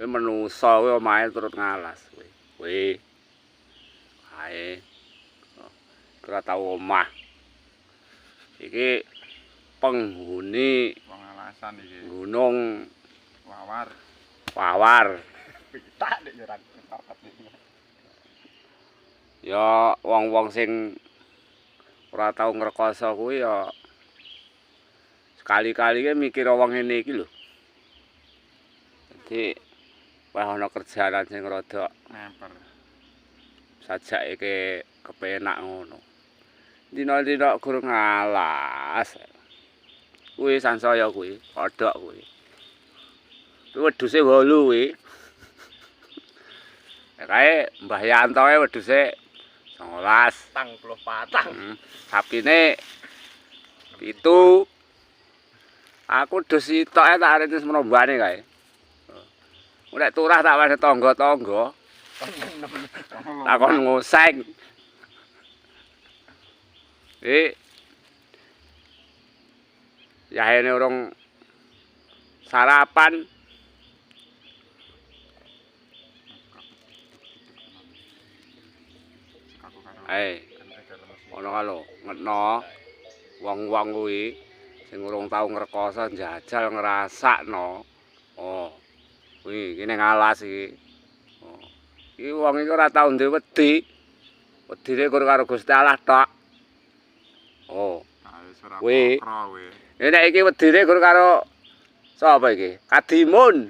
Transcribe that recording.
Kuwi menungso kuwi omahe turut ngalas kuwi. Kuwi. Ae. Ora tau omah. Iki penghuni wong alasan iki. Gunung Wawar. Wawar. Tak nek yo ra papat. Ya wong-wong sing ora tau ngrekoso kuwi ya sekali-kali ki mikir wong ngene iki lho. Dadi wah ana kerjaan sing rada Memper. sajake kepenak ngono. Dina-dina gur ngalas. Kuwi sansaya kuwi, kodhok kuwi. Kuwi wedhuse 8 kuwi. Kae Mbah Yanto e wedhuse 19. 54. Sapine 7. Aku dus sitoke tak arene semrombane kae. Nek turah tak wene tangga-tangga. Takon ngoseng. Yahene urung sarapan. Ono kalo ngetno wong-wong kuwi sing urung tau ngrekoso njajal ngrasakno. Oh. Kuwi iki ning alas iki. Oh. Iki wong iki ora tau duwe wedi. Wedine gur karo Gusti Allah tok. Oh. Kuwi. Nek iki wedine gur karo sapa iki? Kadimun.